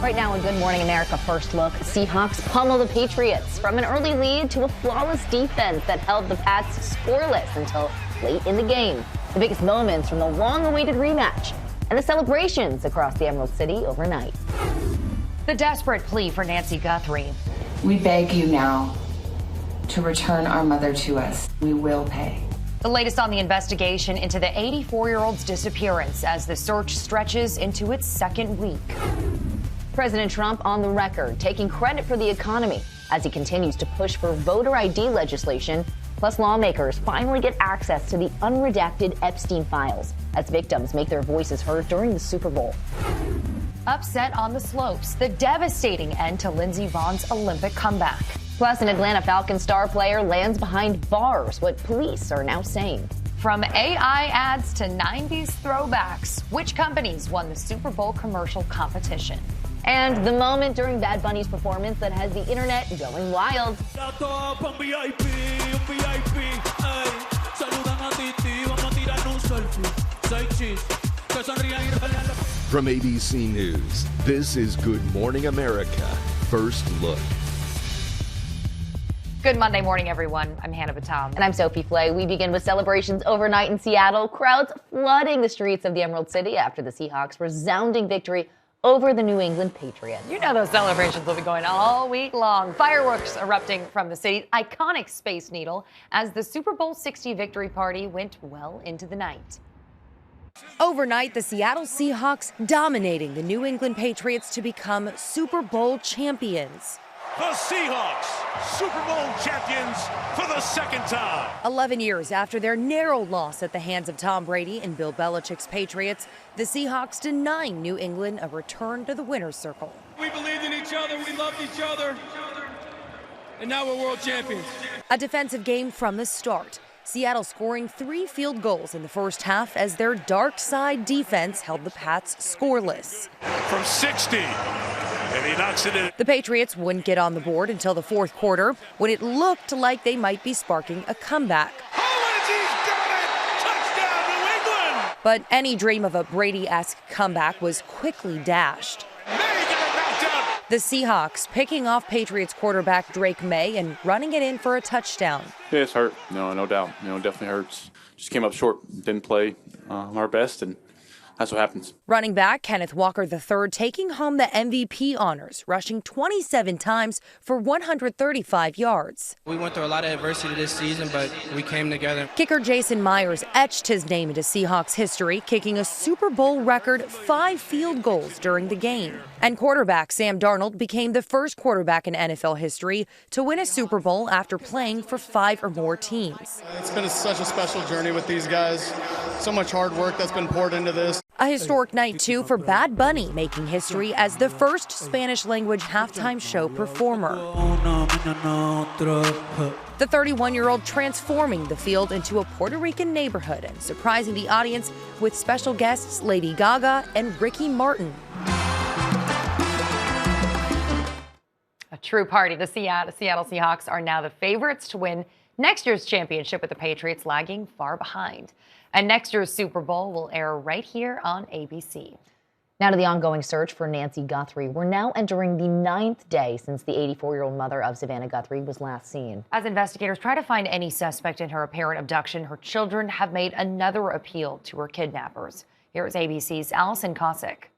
Right now in Good Morning America First Look, Seahawks pummel the Patriots from an early lead to a flawless defense that held the Pats scoreless until late in the game. The biggest moments from the long-awaited rematch and the celebrations across the Emerald City overnight. The desperate plea for Nancy Guthrie. We beg you now to return our mother to us. We will pay. The latest on the investigation into the 84-year-old's disappearance as the search stretches into its second week. President Trump on the record, taking credit for the economy as he continues to push for voter ID legislation. Plus, lawmakers finally get access to the unredacted Epstein files as victims make their voices heard during the Super Bowl. Upset on the slopes, the devastating end to Lindsey Vohn's Olympic comeback. Plus, an Atlanta Falcons star player lands behind bars, what police are now saying. From AI ads to 90s throwbacks, which companies won the Super Bowl commercial competition? And the moment during Bad Bunny's performance that has the internet going wild. From ABC News, this is Good Morning America First Look. Good Monday morning, everyone. I'm Hannah Batam. And I'm Sophie Flay. We begin with celebrations overnight in Seattle. Crowds flooding the streets of the Emerald City after the Seahawks' resounding victory over the New England Patriots. You know those celebrations will be going all week long. Fireworks erupting from the city's iconic Space Needle as the Super Bowl 60 victory party went well into the night. Overnight, the Seattle Seahawks dominating the New England Patriots to become Super Bowl champions. The Seahawks, Super Bowl champions for the second time. 11 years after their narrow loss at the hands of Tom Brady and Bill Belichick's Patriots, the Seahawks denying New England a return to the winner's circle. We believed in each other, we loved each other, and now we're world champions. A defensive game from the start. Seattle scoring 3 field goals in the first half as their dark side defense held the Pats scoreless. From 60. And he knocks it in. The Patriots wouldn't get on the board until the fourth quarter when it looked like they might be sparking a comeback. He's got it! Touchdown, New England! But any dream of a Brady-esque comeback was quickly dashed. May got knocked out. The Seahawks picking off Patriots quarterback Drake May and running it in for a touchdown. Yeah, it's hurt. No doubt. It definitely hurts. Just came up short. Didn't play our best, and that's what happens. Running back Kenneth Walker III taking home the MVP honors, rushing 27 times for 135 yards. We went through a lot of adversity this season, but we came together. Kicker Jason Myers etched his name into Seahawks history, kicking a Super Bowl record 5 field goals during the game. And quarterback Sam Darnold became the first quarterback in NFL history to win a Super Bowl after playing for 5 or more teams. It's been such a special journey with these guys. So much hard work that's been poured into this. A historic night, too, for Bad Bunny, making history as the first Spanish-language halftime show performer. The 31-year-old transforming the field into a Puerto Rican neighborhood and surprising the audience with special guests Lady Gaga and Ricky Martin. A true party. The Seattle Seahawks are now the favorites to win next year's championship, with the Patriots lagging far behind. And next year's Super Bowl will air right here on ABC. Now to the ongoing search for Nancy Guthrie. We're now entering the 9th day since the 84-year-old mother of Savannah Guthrie was last seen. As investigators try to find any suspect in her apparent abduction, her children have made another appeal to her kidnappers. Here is ABC's Alison Kosik.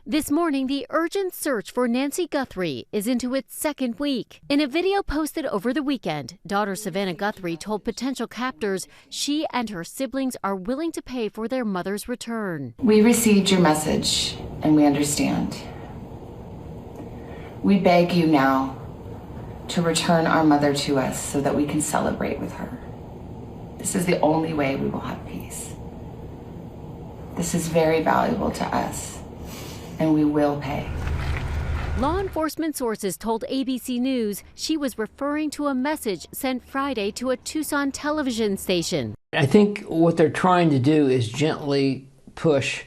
This morning, the urgent search for Nancy Guthrie is into its second week. In a video posted over the weekend, daughter Savannah Guthrie told potential captors she and her siblings are willing to pay for their mother's return. We received your message and we understand. We beg you now to return our mother to us so that we can celebrate with her. This is the only way we will have peace. This is very valuable to us. And we will pay. Law enforcement sources told ABC News she was referring to a message sent Friday to a Tucson television station. I think what they're trying to do is gently push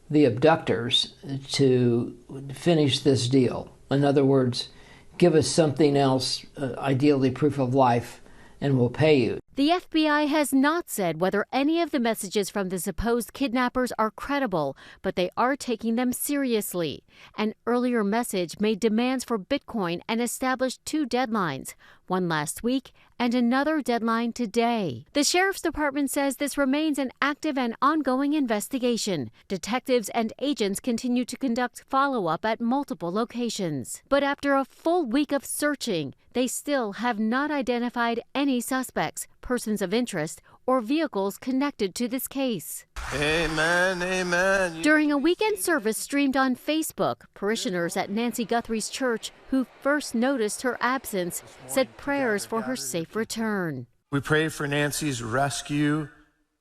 the abductors to finish this deal. In other words, give us something else, ideally proof of life, and we'll pay you. The FBI has not said whether any of the messages from the supposed kidnappers are credible, but they are taking them seriously. An earlier message made demands for Bitcoin and established 2 deadlines, one last week and another deadline today. The Sheriff's Department says this remains an active and ongoing investigation. Detectives and agents continue to conduct follow-up at multiple locations. But after a full week of searching, they still have not identified any suspects, persons of interest, or vehicles connected to this case. Amen, amen. During a weekend service streamed on Facebook, parishioners at Nancy Guthrie's church, who first noticed her absence, said prayers for her safe return. We pray for Nancy's rescue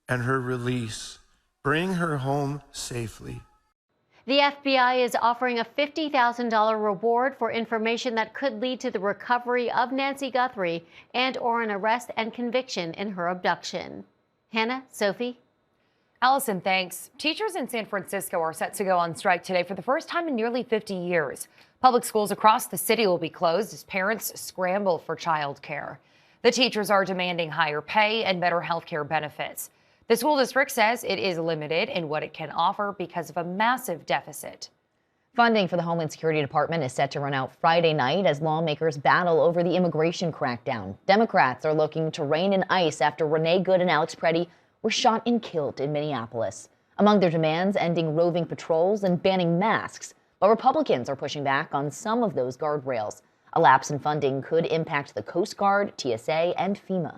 and her release. Bring her home safely. The FBI is offering a $50,000 reward for information that could lead to the recovery of Nancy Guthrie and/or an arrest and conviction in her abduction. Hannah, Sophie? Allison, thanks. Teachers in San Francisco are set to go on strike today for the first time in nearly 50 years. Public schools across the city will be closed as parents scramble for childcare. The teachers are demanding higher pay and better health care benefits. The school district says it is limited in what it can offer because of a massive deficit. Funding for the Homeland Security Department is set to run out Friday night as lawmakers battle over the immigration crackdown. Democrats are looking to rein in ICE after Renee Good and Alex Preddy were shot and killed in Minneapolis. Among their demands, ending roving patrols and banning masks. But Republicans are pushing back on some of those guardrails. A lapse in funding could impact the Coast Guard, TSA, and FEMA.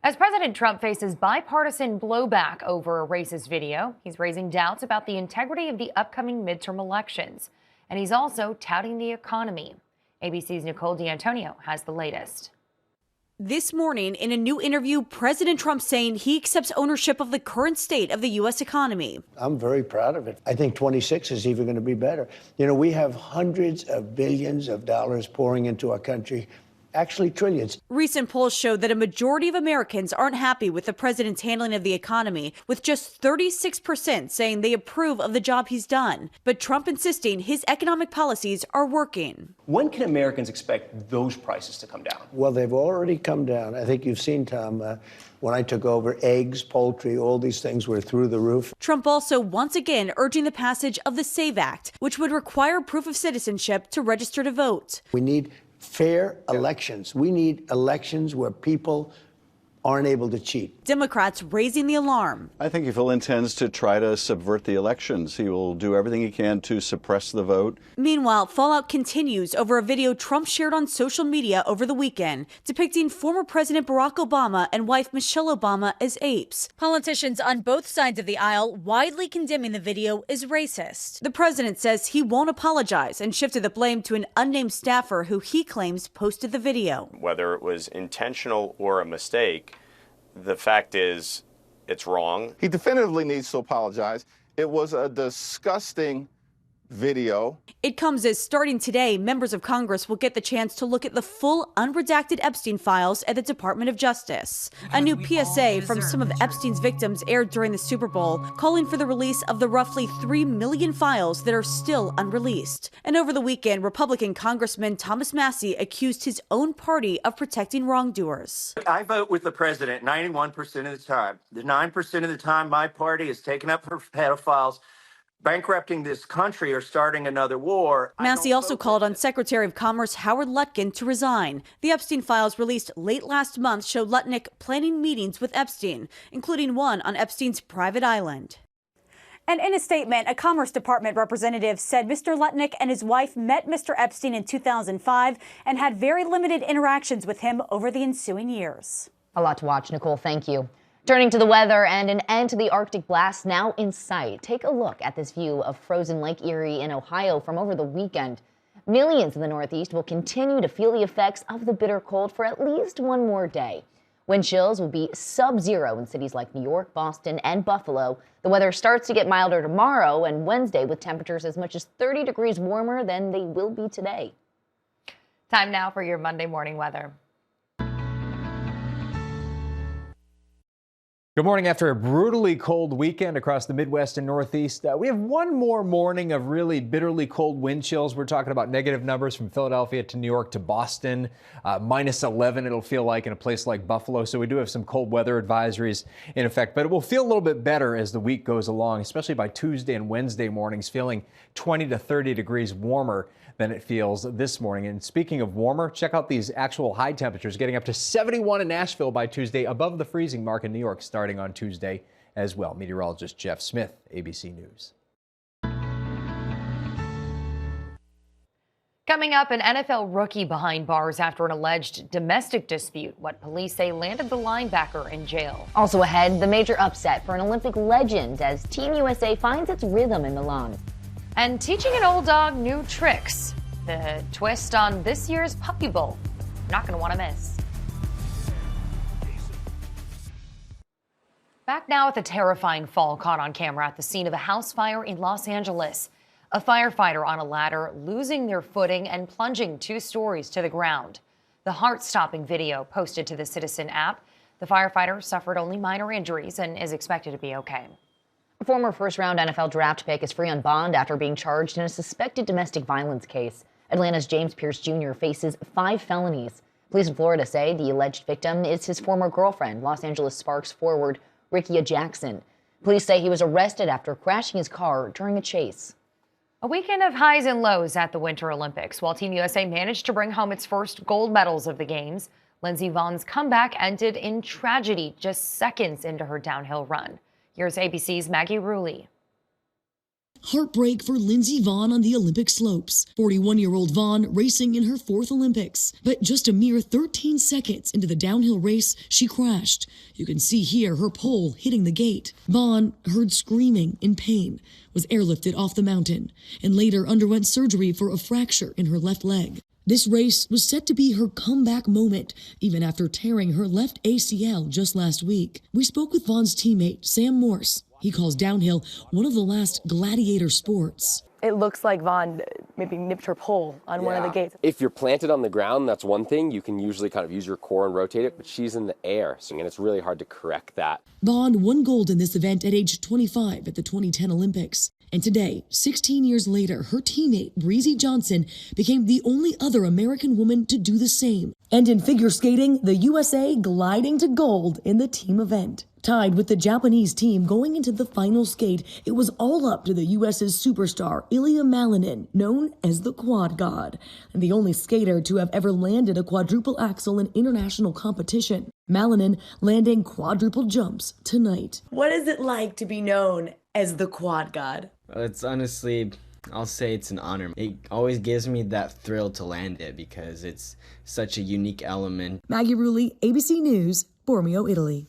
As President Trump faces bipartisan blowback over a racist video, he's raising doubts about the integrity of the upcoming midterm elections. And he's also touting the economy. ABC's Nicole D'Antonio has the latest. This morning, in a new interview, President Trump saying he accepts ownership of the current state of the U.S. economy. I'm very proud of it. I think 26 is even going to be better. You know, we have hundreds of billions of dollars pouring into our country. Actually, trillions. Recent polls show that a majority of Americans aren't happy with the president's handling of the economy, with just 36% saying they approve of the job he's done. But Trump insisting his economic policies are working. When can Americans expect those prices to come down? Well, they've already come down. I think you've seen, Tom, when I took over, eggs, poultry, all these things were through the roof. Trump also once again urging the passage of the SAVE Act, which would require proof of citizenship to register to vote. We need fair elections. We need elections where people aren't able to cheat. Democrats raising the alarm. I think if he intends to try to subvert the elections, he will do everything he can to suppress the vote. Meanwhile, fallout continues over a video Trump shared on social media over the weekend, depicting former President Barack Obama and wife Michelle Obama as apes. Politicians on both sides of the aisle widely condemning the video as racist. The president says he won't apologize and shifted the blame to an unnamed staffer who he claims posted the video. Whether it was intentional or a mistake, the fact is, it's wrong. He definitively needs to apologize. It was a disgusting video. It comes as starting today, members of Congress will get the chance to look at the full unredacted Epstein files at the Department of Justice. A new PSA from some of Epstein's victims aired during the Super Bowl, calling for the release of the roughly 3 million files that are still unreleased. And over the weekend, Republican Congressman Thomas Massey accused his own party of protecting wrongdoers. I vote with the president 91% of the time. The 9% of the time my party is taken up for pedophiles, bankrupting this country, or starting another war. Massey also called on Secretary of Commerce Howard Lutnick to resign. The Epstein files released late last month show Lutnick planning meetings with Epstein, including one on Epstein's private island. And in a statement, a Commerce Department representative said Mr. Lutnick and his wife met Mr. Epstein in 2005 and had very limited interactions with him over the ensuing years. A lot to watch, Nicole. Thank you. Turning to the weather, and an end to the Arctic blast now in sight. Take a look at this view of frozen Lake Erie in Ohio from over the weekend. Millions in the Northeast will continue to feel the effects of the bitter cold for at least one more day. Wind chills will be sub-zero in cities like New York, Boston, and Buffalo. The weather starts to get milder tomorrow and Wednesday with temperatures as much as 30 degrees warmer than they will be today. Time now for your Monday morning weather. Good morning. After a brutally cold weekend across the Midwest and Northeast, we have one more morning of really bitterly cold wind chills. We're talking about negative numbers from Philadelphia to New York to Boston, minus 11 it'll feel like in a place like Buffalo. So we do have some cold weather advisories in effect, but it will feel a little bit better as the week goes along, especially by Tuesday and Wednesday mornings, feeling 20 to 30 degrees warmer than it feels this morning. And speaking of warmer, check out these actual high temperatures, getting up to 71 in Nashville by Tuesday, above the freezing mark in New York starting on Tuesday as well. Meteorologist Jeff Smith, ABC News. Coming up, an NFL rookie behind bars after an alleged domestic dispute. What police say landed the linebacker in jail. Also ahead, the major upset for an Olympic legend as Team USA finds its rhythm in Milan. And teaching an old dog new tricks. The twist on this year's Puppy Bowl. Not going to want to miss. Back now at the terrifying fall caught on camera at the scene of a house fire in Los Angeles. A firefighter on a ladder losing their footing and plunging 2 stories to the ground. The heart-stopping video posted to the Citizen app. The firefighter suffered only minor injuries and is expected to be okay. A former first-round NFL draft pick is free on bond after being charged in a suspected domestic violence case. Atlanta's James Pierce Jr. faces 5 felonies. Police in Florida say the alleged victim is his former girlfriend, Los Angeles Sparks forward Rickia Jackson. Police say he was arrested after crashing his car during a chase. A weekend of highs and lows at the Winter Olympics. While Team USA managed to bring home its first gold medals of the Games, Lindsey Vohn's comeback ended in tragedy just seconds into her downhill run. Here's ABC's Maggie Rulli. Heartbreak for Lindsey Vonn on the Olympic slopes. 41-year-old Vonn racing in her 4th Olympics. But just a mere 13 seconds into the downhill race, she crashed. You can see here her pole hitting the gate. Vonn, heard screaming in pain, was airlifted off the mountain and later underwent surgery for a fracture in her left leg. This race was set to be her comeback moment, even after tearing her left ACL just last week. We spoke with Von's teammate, Sam Morse. He calls downhill one of the last gladiator sports. It looks like Vonn maybe nipped her pole on one of the gates. If you're planted on the ground, that's one thing. You can usually kind of use your core and rotate it, but she's in the air, and it's really hard to correct that. Vonn won gold in this event at age 25 at the 2010 Olympics. And today, 16 years later, her teammate, Breezy Johnson, became the only other American woman to do the same. And in figure skating, the USA gliding to gold in the team event. Tied with the Japanese team going into the final skate, it was all up to the US's superstar, Ilya Malinin, known as the Quad God, and the only skater to have ever landed a quadruple axel in international competition. Malinin landing quadruple jumps tonight. What is it like to be known as the Quad God? Well, it's honestly, I'll say it's an honor. It always gives me that thrill to land it because it's such a unique element. Maggie Rulli, ABC News, Bormio, Italy.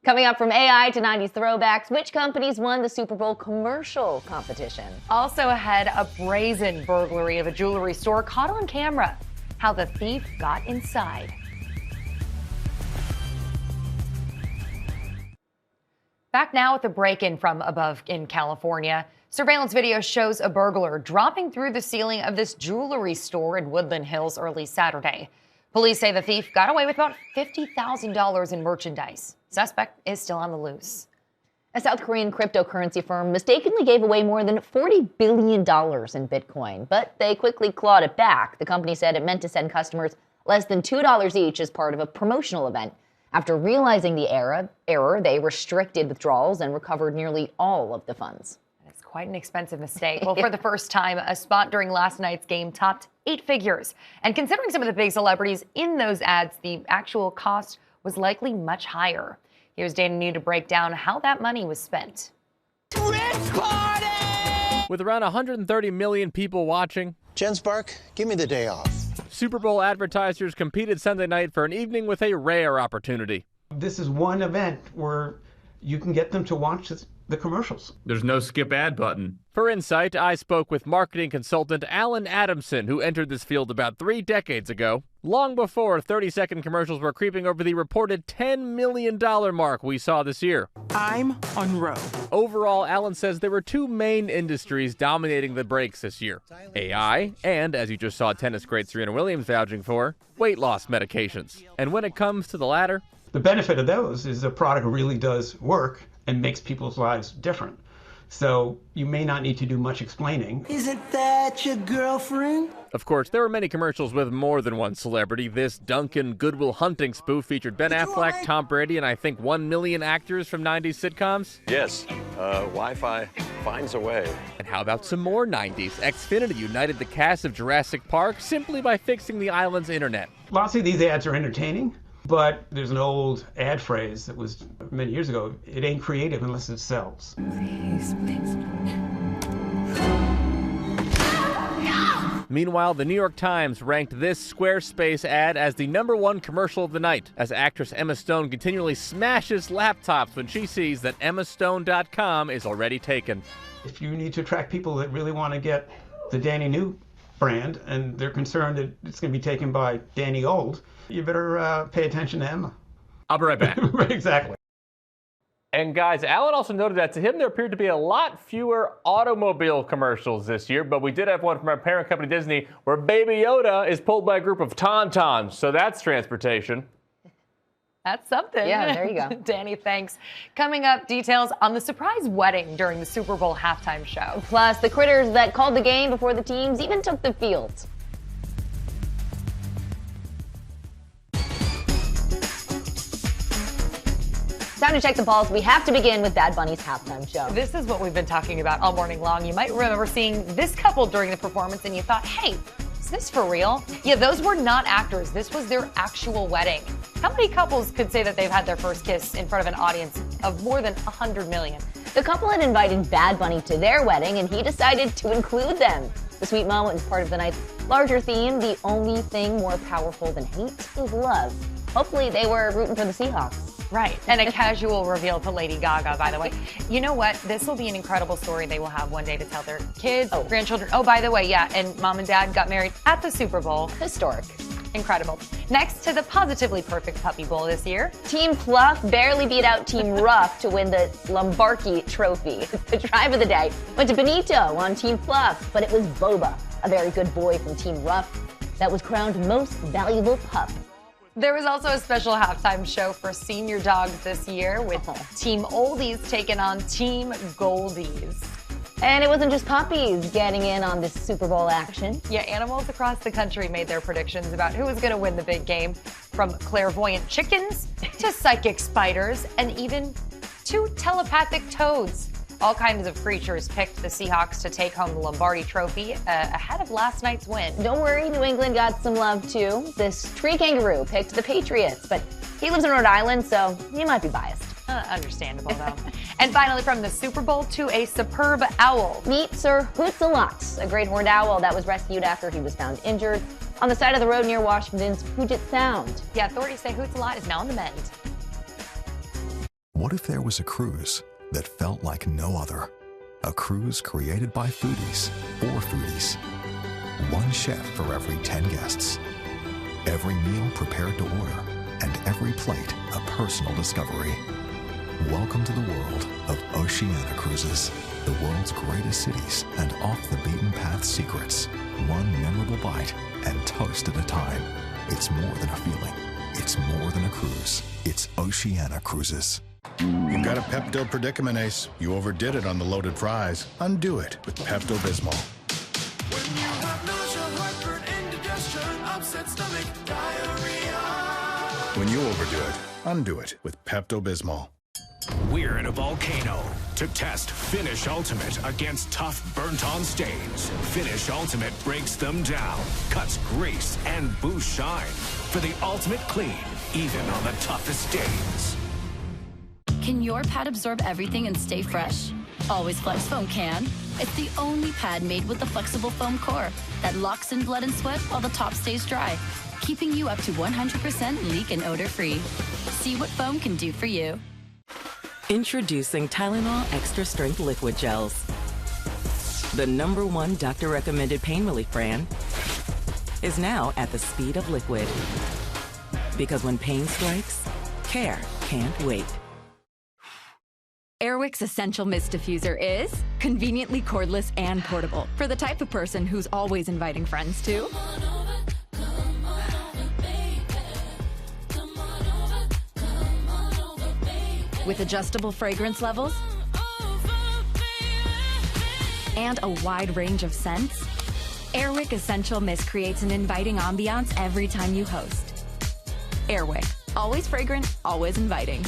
Coming up, from AI to 90s throwbacks, which companies won the Super Bowl commercial competition? Also ahead, a brazen burglary of a jewelry store caught on camera. How the thief got inside. Back now at the break-in from above in California. Surveillance video shows a burglar dropping through the ceiling of this jewelry store in Woodland Hills early Saturday. Police say the thief got away with about $50,000 in merchandise. Suspect is still on the loose. A South Korean cryptocurrency firm mistakenly gave away more than $40 billion in Bitcoin, but they quickly clawed it back. The company said it meant to send customers less than $2 each as part of a promotional event. After realizing the error, they restricted withdrawals and recovered nearly all of the funds. It's quite an expensive mistake. Well, for the first time, a spot during last night's game topped 8 figures. And considering some of the big celebrities in those ads, the actual cost was likely much higher. Here's Dana New to break down how that money was spent. Rich party! With around 130 million people watching, Jen Spark, give me the day off. Super Bowl advertisers competed Sunday night for an evening with a rare opportunity. This is one event where you can get them to watch the commercials. There's no skip ad button. For Insight, I spoke with marketing consultant Alan Adamson, who entered this field about 3 decades ago, long before 30-second commercials were creeping over the reported $10 million mark we saw this year. I'm on row. Overall, Alan says there were 2 main industries dominating the breaks this year: AI and, as you just saw tennis great Serena Williams vouching for, weight loss medications. And when it comes to the latter, The benefit of those is the product really does work and makes people's lives different. So you may not need to do much explaining. Isn't that your girlfriend? Of course, there were many commercials with more than one celebrity. This Duncan Good Will Hunting spoof featured Ben Affleck, Tom Brady, and I think 1 million actors from 90s sitcoms. Yes, Wi-Fi finds a way. And how about some more 90s? Xfinity united the cast of Jurassic Park simply by fixing the island's internet. Lots of these ads are entertaining, but there's an old ad phrase that was many years ago, it ain't creative unless it sells. Please. Meanwhile, the New York Times ranked this Squarespace ad as the #1 commercial of the night, as actress Emma Stone continually smashes laptops when she sees that EmmaStone.com is already taken. If you need to attract people that really want to get the Danny New brand and they're concerned that it's going to be taken by Danny Old, you better pay attention to Emma. I'll be right back. Exactly. And guys, Alan also noted that to him there appeared to be a lot fewer automobile commercials this year, but we did have one from our parent company Disney where Baby Yoda is pulled by a group of tauntauns, so that's transportation. That's something. Yeah, there you go. Danny, thanks. Coming up, details on the surprise wedding during the Super Bowl halftime show. Plus, the critters that called the game before the teams even took the field. Time to check the pulse. We have to begin with Bad Bunny's halftime show. This is what we've been talking about all morning long. You might remember seeing this couple during the performance and you thought, hey, is this for real? Yeah, those were not actors. This was their actual wedding. How many couples could say that they've had their first kiss in front of an audience of more than 100 million? The couple had invited Bad Bunny to their wedding and he decided to include them. The sweet moment was part of the night's larger theme. The only thing more powerful than hate is love. Hopefully they were rooting for the Seahawks. Right, and a casual reveal to Lady Gaga, by the way. You know what? This will be an incredible story they will have one day to tell their kids, grandchildren. Oh, by the way, yeah, and mom and dad got married at the Super Bowl. Historic. Incredible. Next to the Positively Perfect Puppy Bowl this year. Team Fluff barely beat out Team Rough to win the Lombardi Trophy. The drive of the day went to Benito on Team Fluff, but it was Boba, a very good boy from Team Rough, that was crowned most valuable pup. There was also a special halftime show for senior dogs this year with Team Oldies taking on Team Goldies. And it wasn't just puppies getting in on this Super Bowl action. Yeah, animals across the country made their predictions about who was going to win the big game, from clairvoyant chickens to psychic spiders and even to telepathic toads. All kinds of creatures picked the Seahawks to take home the Lombardi Trophy ahead of last night's win. Don't worry, New England got some love too. This tree kangaroo picked the Patriots, but he lives in Rhode Island, so he might be biased. Understandable, though. And finally, from the Super Bowl to a superb owl. Meet Sir Hoots-a-Lot, a great horned owl that was rescued after he was found injured on the side of the road near Washington's Puget Sound. Yeah, authorities say Hoots-a-Lot is now on the mend. What if there was a cruise that felt like no other? A cruise created by foodies, for foodies. One chef for every 10 guests. Every meal prepared to order, and every plate a personal discovery. Welcome to the world of Oceania Cruises, the world's greatest cities and off-the-beaten-path secrets. One memorable bite and toast at a time. It's more than a feeling. It's more than a cruise. It's Oceania Cruises. You've got a Pepto predicament, Ace. You overdid it on the loaded fries. Undo it with Pepto-Bismol. When you have nausea, heartburn, indigestion, upset stomach, diarrhea. When you overdo it, undo it with Pepto-Bismol. We're in a volcano to test Finish Ultimate against tough burnt-on stains. Finish Ultimate breaks them down, cuts grease, and boosts shine for the ultimate clean, even on the toughest stains. Can your pad absorb everything and stay fresh? Always Flex Foam can. It's the only pad made with the flexible foam core that locks in blood and sweat while the top stays dry, keeping you up to 100% leak and odor-free. See what foam can do for you. Introducing Tylenol Extra Strength Liquid Gels. The #1 doctor-recommended pain relief brand is now at the speed of liquid. Because when pain strikes, care can't wait. Airwick's Essential Mist Diffuser is conveniently cordless and portable for the type of person who's always inviting friends to. with adjustable fragrance levels and a wide range of scents, Airwick Essential Mist creates an inviting ambiance every time you host. Airwick, always fragrant, always inviting.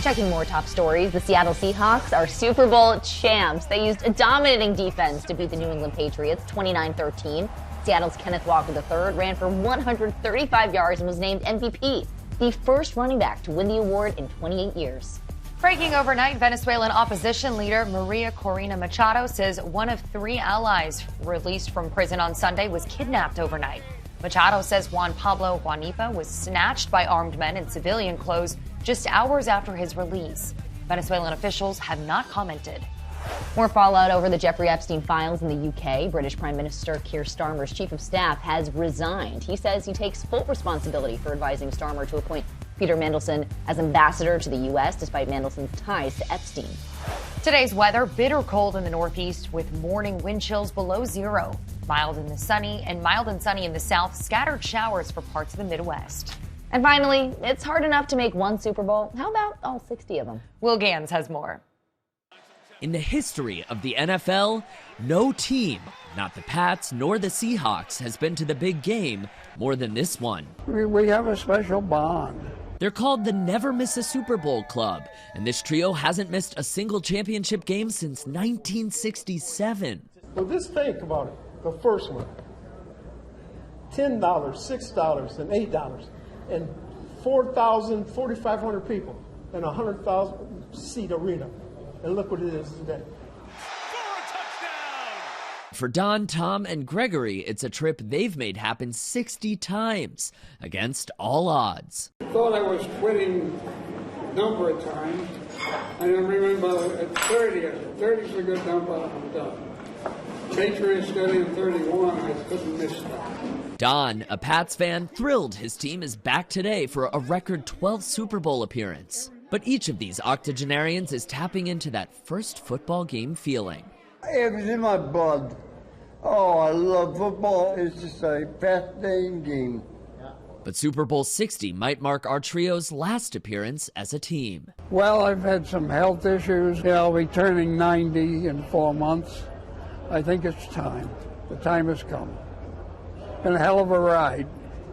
Checking more top stories, the Seattle Seahawks are Super Bowl champs. They used a dominating defense to beat the New England Patriots 29-13. Seattle's Kenneth Walker III ran for 135 yards and was named MVP, the first running back to win the award in 28 years. Breaking overnight, Venezuelan opposition leader Maria Corina Machado says one of 3 allies released from prison on Sunday was kidnapped overnight. Machado says Juan Pablo Juanipa was snatched by armed men in civilian clothes just hours after his release. Venezuelan officials have not commented. More fallout over the Jeffrey Epstein files in the UK. British Prime Minister Keir Starmer's chief of staff has resigned. He says he takes full responsibility for advising Starmer to appoint Peter Mandelson as ambassador to the U.S., despite Mandelson's ties to Epstein. Today's weather, bitter cold in the northeast with morning wind chills below 0. Mild and sunny in the south, scattered showers for parts of the Midwest. And finally, it's hard enough to make one Super Bowl. How about all 60 of them? Will Gans has more. In the history of the NFL, no team, not the Pats nor the Seahawks, has been to the big game more than this one. We have a special bond. They're called the Never Miss a Super Bowl Club, and this trio hasn't missed a single championship game since 1967. Well, just think about it. The first one, $10, $6, and $8, and 4,500 people in a 100,000 seat arena. And look what it is today. For Don, Tom, and Gregory, it's a trip they've made happen 60 times, against all odds. I thought I was quitting a number of times. I remember at 30, 30 is a good number, I'm done. Patriots got in 31, I couldn't miss that. Don, a Pats fan, thrilled his team is back today for a record 12th Super Bowl appearance. But each of these octogenarians is tapping into that first football game feeling. It was in my blood. Oh, I love football. It's just a fascinating game. But Super Bowl 60 might mark our trio's last appearance as a team. Well, I've had some health issues. Yeah, I'll be turning 90 in 4 months. I think it's time. The time has come. Been a hell of a ride.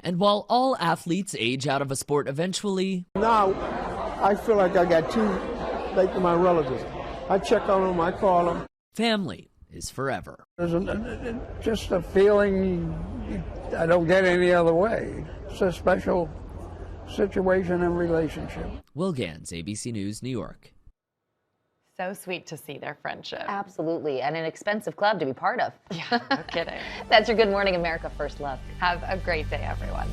And while all athletes age out of a sport eventually, now I feel like I got two, like my relatives. I check on them, I call them. Family is forever. There's just a feeling I don't get any other way. It's a special situation and relationship. Will Gans, ABC News, New York. So sweet to see their friendship. Absolutely, and an expensive club to be part of. Yeah, no kidding. That's your Good Morning America First Look. Have a great day, everyone.